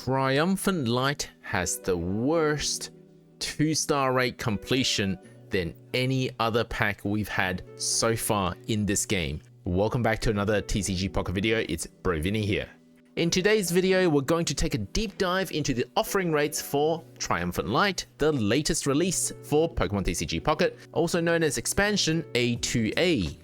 Triumphant Light has the worst 2-star rate completion than any other pack we've had so far in this game. Welcome back to another TCG Pocket video, it's Brovini here. In today's video, we're going to take a deep dive into the offering rates for Triumphant Light, the latest release for Pokemon TCG Pocket, also known as Expansion A2A.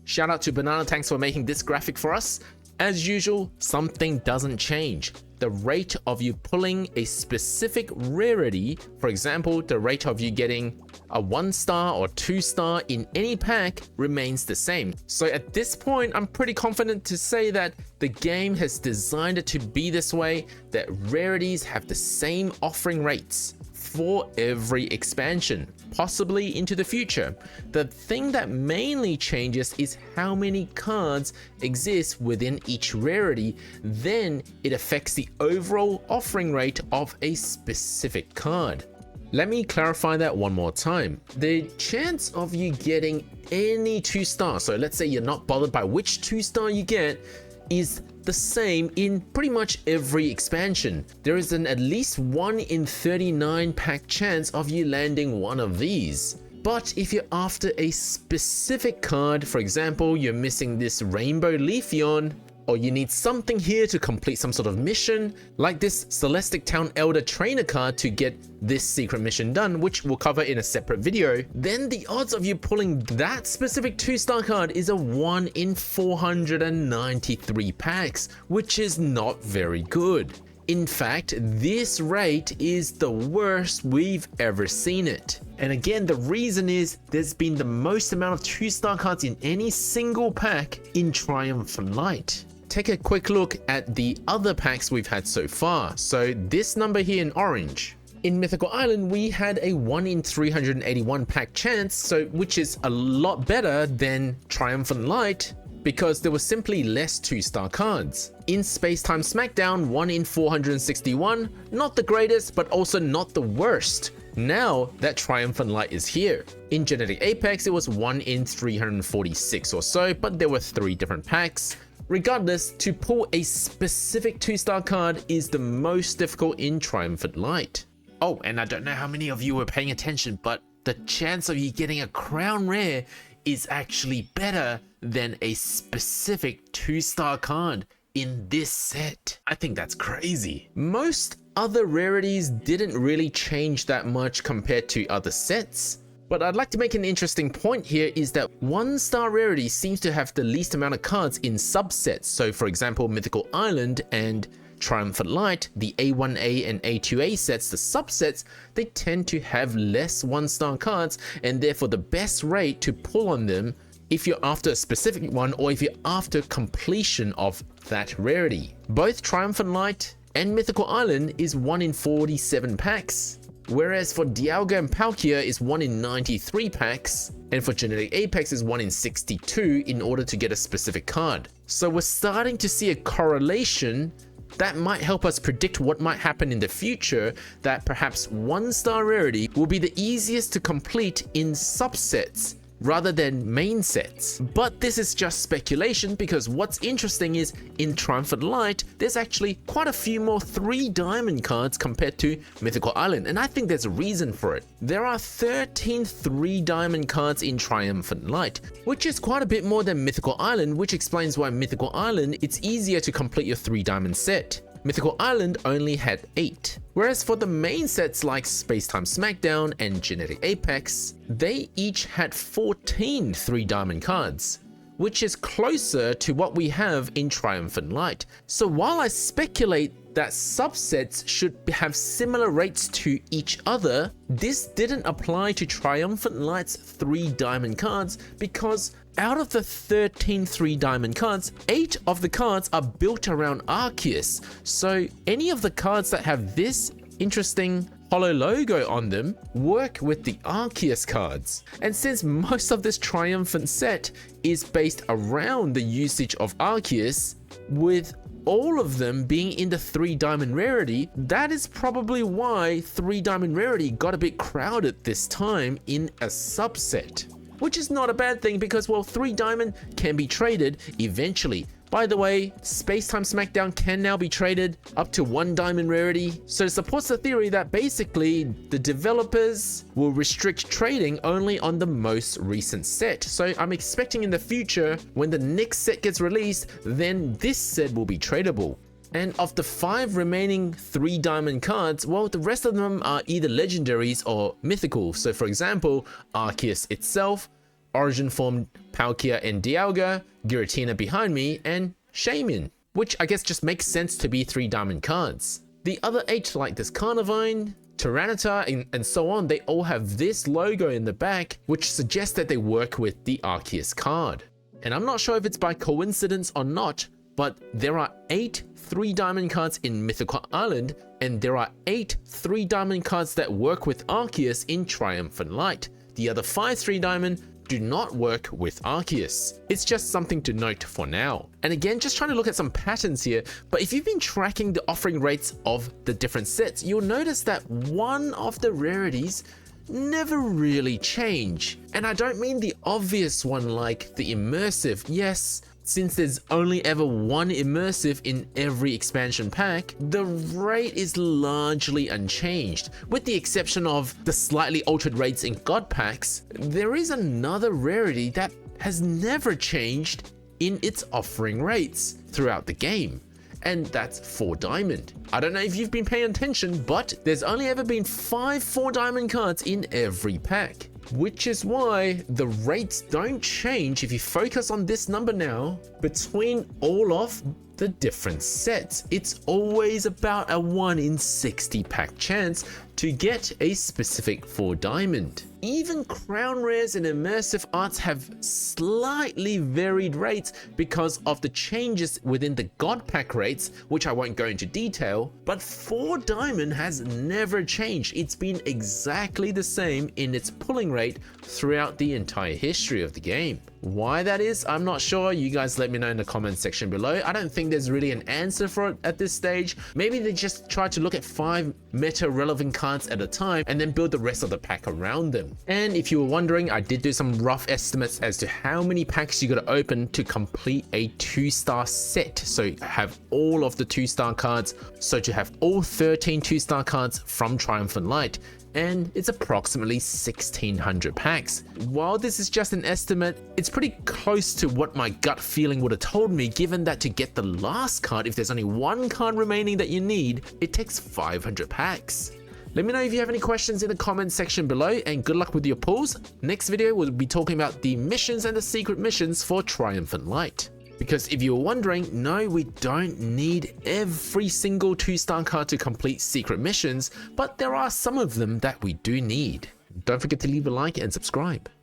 Shout out to Banana Tanks for making this graphic for us. As usual, something doesn't change. The rate of you pulling a specific rarity, for example, the rate of you getting a 1-star or 2-star in any pack remains the same. So at this point, I'm pretty confident to say that the game has designed it to be this way, that rarities have the same offering rates for every expansion, possibly into the future. The thing that mainly changes is how many cards exist within each rarity, then it affects the overall offering rate of a specific card. Let me clarify that one more time. The chance of you getting any 2-star, so let's say you're not bothered by which 2-star you get, is the same in pretty much every expansion. There is an at least 1 in 39 pack chance of you landing one of these. But if you're after a specific card, for example, you're missing this Rainbow Leafeon, or you need something here to complete some sort of mission, like this Celestic Town Elder Trainer card to get this secret mission done, which we'll cover in a separate video, then the odds of you pulling that specific 2-star card is a 1 in 493 packs, which is not very good. In fact, this rate is the worst we've ever seen it. And again, the reason is there's been the most amount of 2-star cards in any single pack in Triumphant Light. Take a quick look at the other packs we've had so far. So this number here in orange. In Mythical Island, we had a 1 in 381 pack chance, which is a lot better than Triumphant Light, because there were simply less 2-star cards. In Spacetime Smackdown, 1 in 461, not the greatest, but also not the worst. Now that Triumphant Light is here. In Genetic Apex, it was 1 in 346 or so, but there were 3 different packs. Regardless, to pull a specific 2-star card is the most difficult in Triumphant Light. Oh, and I don't know how many of you were paying attention, but the chance of you getting a Crown Rare is actually better than a specific 2-star card in this set. I think that's crazy. Most other rarities didn't really change that much compared to other sets. But I'd like to make an interesting point here is that 1-star rarity seems to have the least amount of cards in subsets. So for example, Mythical Island and Triumphant Light, the A1A and A2A sets, the subsets, they tend to have less 1-star cards, and therefore the best rate to pull on them if you're after a specific one or if you're after completion of that rarity. Both Triumphant Light and Mythical Island is 1 in 47 packs. Whereas for Dialga and Palkia is 1 in 93 packs, and for Genetic Apex is 1 in 62 in order to get a specific card. So we're starting to see a correlation that might help us predict what might happen in the future, that perhaps 1-star rarity will be the easiest to complete in subsets rather than main sets. But this is just speculation, because what's interesting is in Triumphant Light, there's actually quite a few more 3-diamond cards compared to Mythical Island, and I think there's a reason for it. There are 13 3-diamond cards in Triumphant Light, which is quite a bit more than Mythical Island, which explains why Mythical Island, it's easier to complete your 3-diamond set. Mythical Island only had 8. Whereas for the main sets like Spacetime Smackdown and Genetic Apex, they each had 14 3-diamond cards, which is closer to what we have in Triumphant Light. So while I speculate that subsets should have similar rates to each other, this didn't apply to Triumphant Light's 3-diamond cards, because out of the 13 3-diamond cards, 8 of the cards are built around Arceus. So any of the cards that have this interesting holo logo on them work with the Arceus cards. And since most of this Triumphant set is based around the usage of Arceus, with all of them being in the 3-diamond rarity, that is probably why 3-diamond rarity got a bit crowded this time in a subset. Which is not a bad thing, because, well, 3-diamond can be traded eventually, By the way, Space-Time Smackdown can now be traded up to 1 diamond rarity, so it supports the theory that basically the developers will restrict trading only on the most recent set. So I'm expecting in the future, when the next set gets released, then this set will be tradable. And of the 5 remaining 3 diamond cards, well, the rest of them are either legendaries or mythical. So for example, Arceus itself, Origin Form Palkia and Dialga, Giratina behind me, and Shaman, which I guess just makes sense to be 3 diamond cards. The other 8 like this Carnivine, Tyranitar, and so on, they all have this logo in the back, which suggests that they work with the Arceus card. And I'm not sure if it's by coincidence or not, but there are 8 3 diamond cards in Mythical Island, and there are 8 3 diamond cards that work with Arceus in Triumphant Light. The other 5 3 diamond do not work with Arceus. It's just something to note for now. And again, just trying to look at some patterns here, but if you've been tracking the offering rates of the different sets, you'll notice that one of the rarities never really change. And I don't mean the obvious one like the immersive. Yes, since there's only ever 1 immersive in every expansion pack, the rate is largely unchanged. With the exception of the slightly altered rates in God packs, there is another rarity that has never changed in its offering rates throughout the game, and that's 4 diamond. I don't know if you've been paying attention, but there's only ever been 5 4 diamond cards in every pack, which is why the rates don't change if you focus on this number now between all of the different sets. It's always about a 1 in 60 pack chance to get a specific 4 diamond. Even Crown Rares and Immersive Arts have slightly varied rates because of the changes within the God Pack rates, which I won't go into detail, but 4 diamond has never changed. It's been exactly the same in its pulling rate throughout the entire history of the game. Why that is, I'm not sure. You guys let me know in the comment section below. I don't think there's really an answer for it at this stage. Maybe they just try to look at 5 meta relevant cards at a time and then build the rest of the pack around them. And if you were wondering, I did do some rough estimates as to how many packs you gotta open to complete a 2-star set. So have all of the 2-star cards, so to have all 13 2-star cards from Triumphant Light, and it's approximately 1600 packs. While this is just an estimate, it's pretty close to what my gut feeling would have told me, given that to get the last card, if there's only 1 card remaining that you need, it takes 500 packs. Let me know if you have any questions in the comment section below, and good luck with your pulls. Next video we'll be talking about the missions and the secret missions for Triumphant Light. Because if you were wondering, no, we don't need every single 2-star card to complete secret missions, but there are some of them that we do need. Don't forget to leave a like and subscribe.